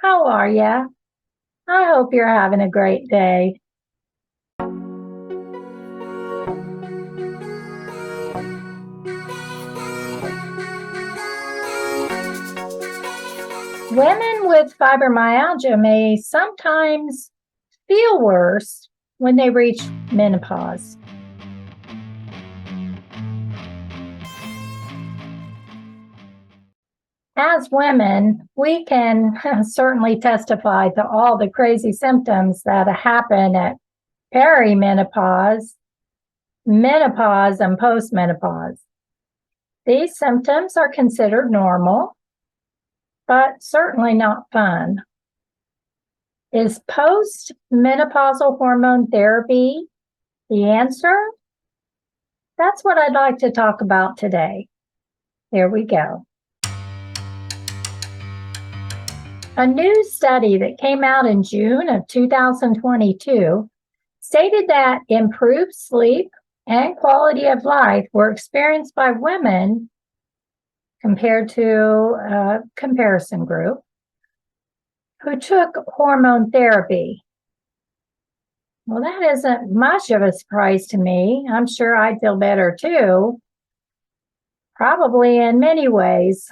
How are ya? I hope you're having a great day. Women with fibromyalgia may sometimes feel worse when they reach menopause. As women, we can certainly testify to all the crazy symptoms that happen at perimenopause, menopause, and postmenopause. These symptoms are considered normal, but certainly not fun. Is post-menopausal hormone therapy the answer? That's what I'd like to talk about today. Here we go. A new study that came out in June of 2022 stated that improved sleep and quality of life were experienced by women compared to a comparison group who took hormone therapy. Well, that isn't much of a surprise to me. I'm sure I'd feel better too, probably in many ways.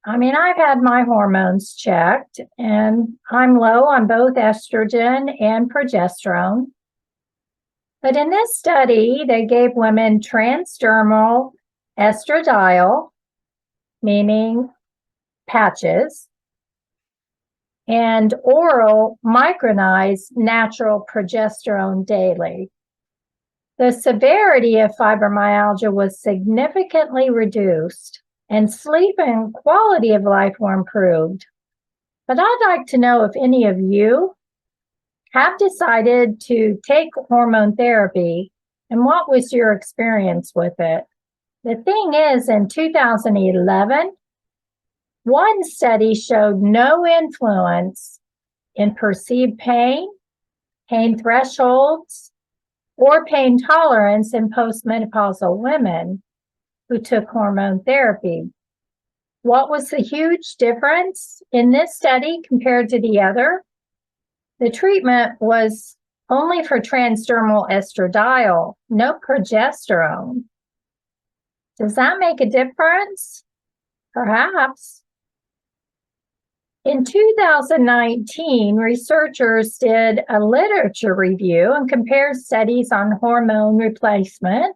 I mean, I've had my hormones checked, and I'm low on both estrogen and progesterone. But in this study, they gave women transdermal estradiol, meaning patches, and oral micronized natural progesterone daily. The severity of fibromyalgia was significantly reduced, and sleep and quality of life were improved. But I'd like to know if any of you have decided to take hormone therapy, and what was your experience with it? The thing is, in 2011, one study showed no influence in perceived pain, pain thresholds, or pain tolerance in postmenopausal women who took hormone therapy. What was the huge difference in this study compared to the other? The treatment was only for transdermal estradiol, no progesterone. Does that make a difference? Perhaps. In 2019, researchers did a literature review and compared studies on hormone replacement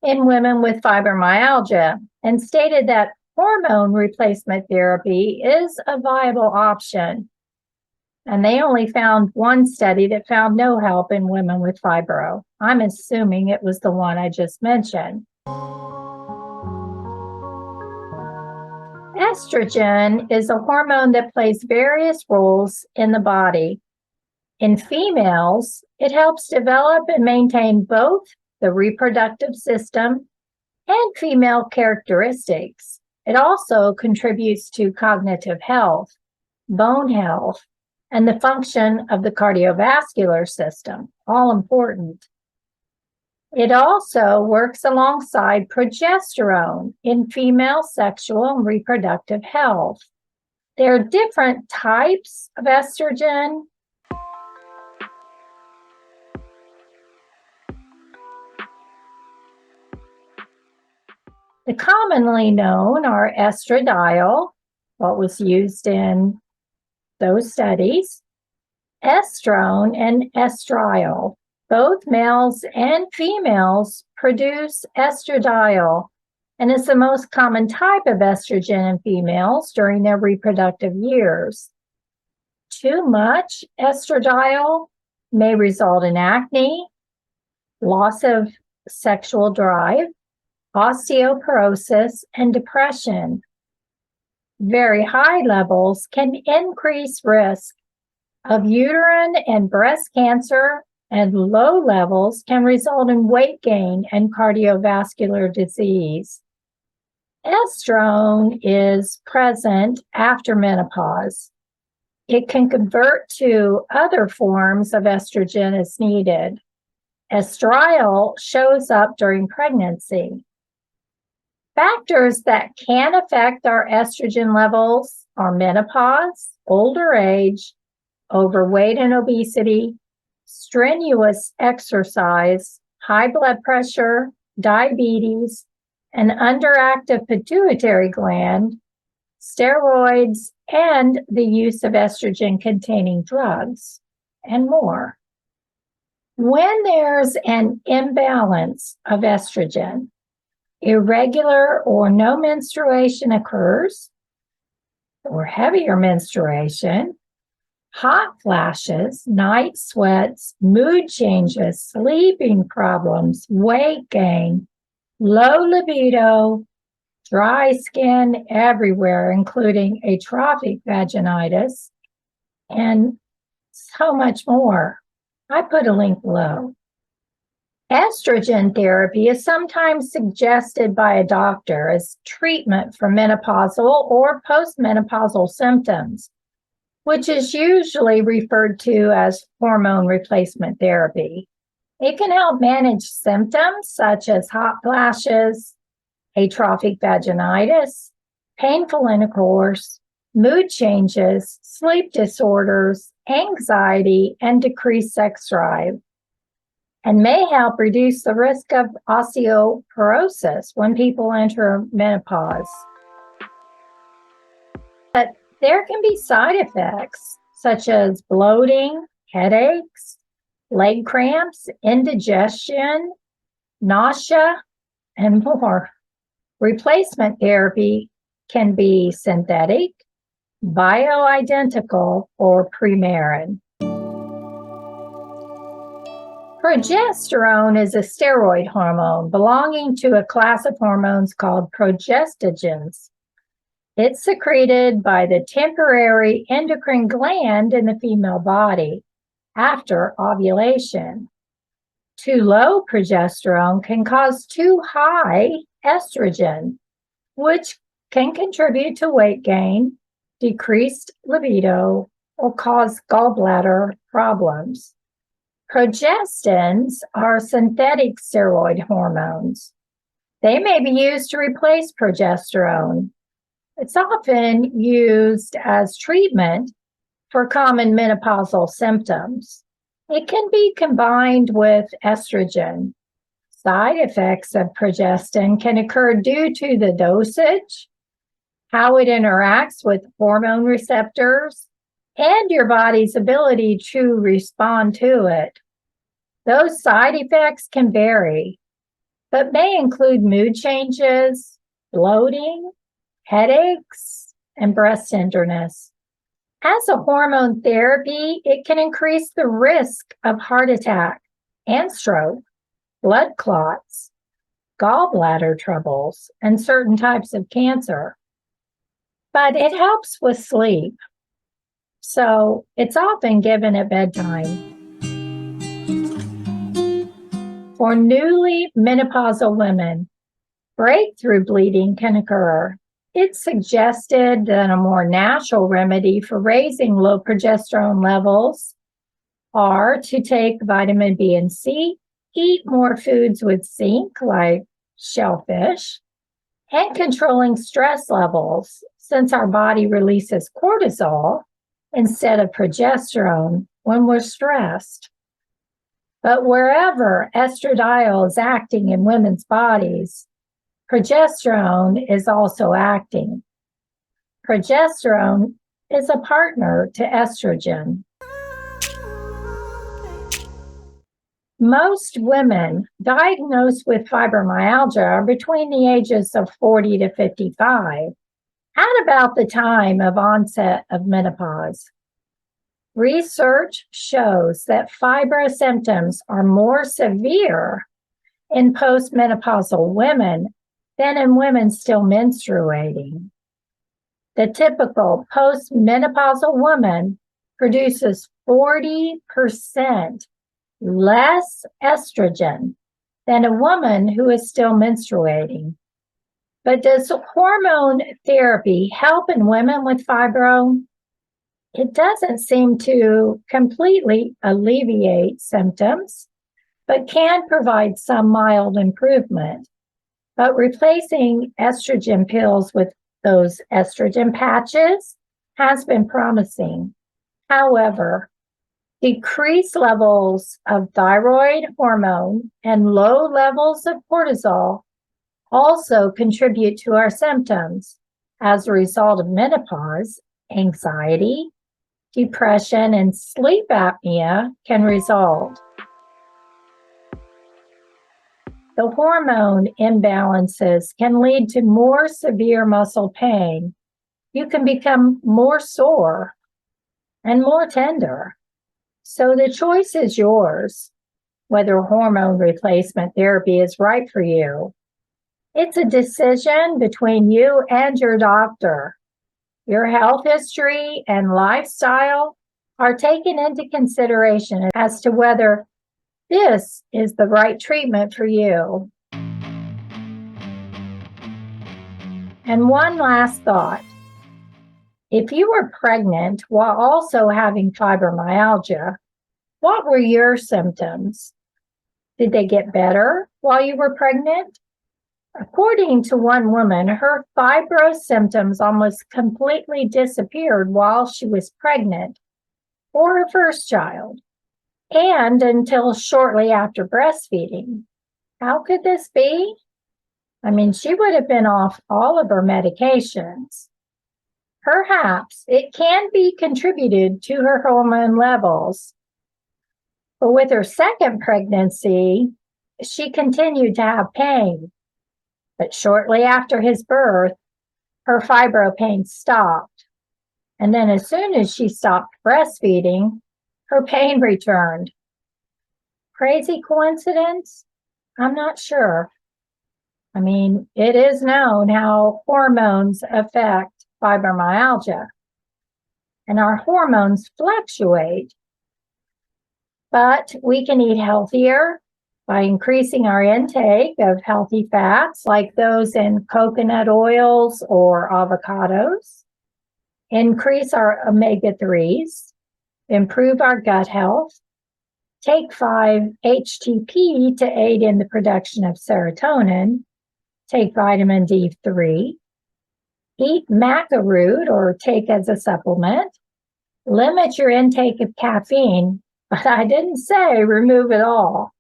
in women with fibromyalgia and stated that hormone replacement therapy is a viable option. And they only found one study that found no help in women with fibro. I'm assuming it was the one I just mentioned. Estrogen is a hormone that plays various roles in the body. In females, it helps develop and maintain both the reproductive system and female characteristics. It also contributes to cognitive health, bone health, and the function of the cardiovascular system, all important. It also works alongside progesterone in female sexual and reproductive health. There are different types of estrogen. The commonly known are estradiol, what was used in those studies, estrone, and estriol. Both males and females produce estradiol, and is the most common type of estrogen in females during their reproductive years. Too much estradiol may result in acne, loss of sexual drive, osteoporosis, and depression. Very high levels can increase risk of uterine and breast cancer, and low levels can result in weight gain and cardiovascular disease. Estrone is present after menopause. It can convert to other forms of estrogen as needed. Estriol shows up during pregnancy. Factors that can affect our estrogen levels are menopause, older age, overweight and obesity, strenuous exercise, high blood pressure, diabetes, an underactive pituitary gland, steroids, and the use of estrogen-containing drugs, and more. When there's an imbalance of estrogen, irregular or no menstruation occurs, or heavier menstruation, hot flashes, night sweats, mood changes, sleeping problems, weight gain, low libido, dry skin everywhere, including atrophic vaginitis, and so much more. I put a link below. Estrogen therapy is sometimes suggested by a doctor as treatment for menopausal or post-menopausal symptoms, which is usually referred to as hormone replacement therapy. It can help manage symptoms such as hot flashes, atrophic vaginitis, painful intercourse, mood changes, sleep disorders, anxiety, and decreased sex drive, and may help reduce the risk of osteoporosis when people enter menopause. But there can be side effects such as bloating, headaches, leg cramps, indigestion, nausea, and more. Replacement therapy can be synthetic, bioidentical, or Premarin. Progesterone is a steroid hormone belonging to a class of hormones called progestogens. It's secreted by the temporary endocrine gland in the female body after ovulation. Too low progesterone can cause too high estrogen, which can contribute to weight gain, decreased libido, or cause gallbladder problems. Progestins are synthetic steroid hormones. They may be used to replace progesterone. It's often used as treatment for common menopausal symptoms. It can be combined with estrogen. Side effects of progestin can occur due to the dosage, how it interacts with hormone receptors, and your body's ability to respond to it. Those side effects can vary, but may include mood changes, bloating, headaches, and breast tenderness. As a hormone therapy, it can increase the risk of heart attack and stroke, blood clots, gallbladder troubles, and certain types of cancer. But it helps with sleep, so it's often given at bedtime. For newly menopausal women, breakthrough bleeding can occur. It's suggested that a more natural remedy for raising low progesterone levels are to take vitamin B and C, eat more foods with zinc like shellfish, and controlling stress levels, since our body releases cortisol instead of progesterone when we're stressed. But wherever estradiol is acting in women's bodies, progesterone is also acting. Progesterone is a partner to estrogen. Most women diagnosed with fibromyalgia are between the ages of 40 to 55, at about the time of onset of menopause. Research shows that fibro symptoms are more severe in postmenopausal women than in women still menstruating. The typical postmenopausal woman produces 40% less estrogen than a woman who is still menstruating. But does hormone therapy help in women with fibro? It doesn't seem to completely alleviate symptoms, but can provide some mild improvement. But replacing estrogen pills with those estrogen patches has been promising. However, decreased levels of thyroid hormone and low levels of cortisol also contribute to our symptoms. As a result of menopause, anxiety, depression, and sleep apnea can result. The hormone imbalances can lead to more severe muscle pain. You can become more sore and more tender. So the choice is yours, whether hormone replacement therapy is right for you. It's a decision between you and your doctor. Your health history and lifestyle are taken into consideration as to whether this is the right treatment for you. And one last thought. If you were pregnant while also having fibromyalgia, what were your symptoms? Did they get better while you were pregnant? According to one woman, her fibro symptoms almost completely disappeared while she was pregnant for her first child and until shortly after breastfeeding. How could this be? I mean, she would have been off all of her medications. Perhaps it can be contributed to her hormone levels. But with her second pregnancy, she continued to have pain. But shortly after his birth, her fibro pain stopped. And then as soon as she stopped breastfeeding, her pain returned. Crazy coincidence? I'm not sure. I mean, it is known how hormones affect fibromyalgia, and our hormones fluctuate. But we can eat healthier by increasing our intake of healthy fats like those in coconut oils or avocados, increase our omega-3s, improve our gut health, take 5-HTP to aid in the production of serotonin, take vitamin D3, eat maca root or take as a supplement, limit your intake of caffeine, but I didn't say remove it all,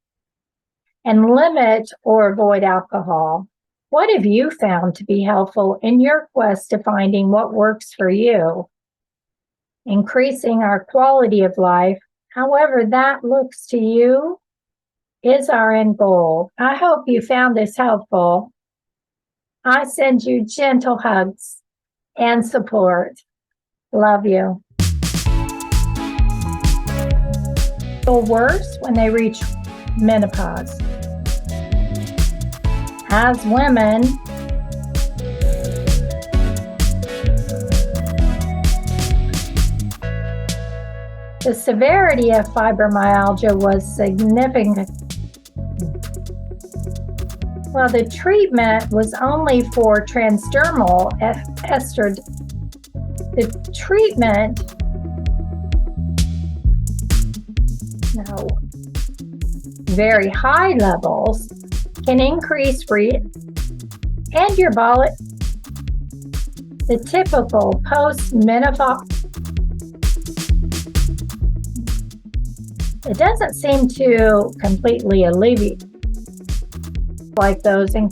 and limit or avoid alcohol. What have you found to be helpful in your quest to finding what works for you? Increasing our quality of life, however that looks to you, is our end goal. I hope you found this helpful. I send you gentle hugs and support. Love you. Feel worse when they reach menopause. As women, the severity of fibromyalgia was significant. Well, the treatment was only for transdermal estrogen. The treatment, very high levels can increase and your body, the typical post-menopausal. It doesn't seem to completely alleviate like those in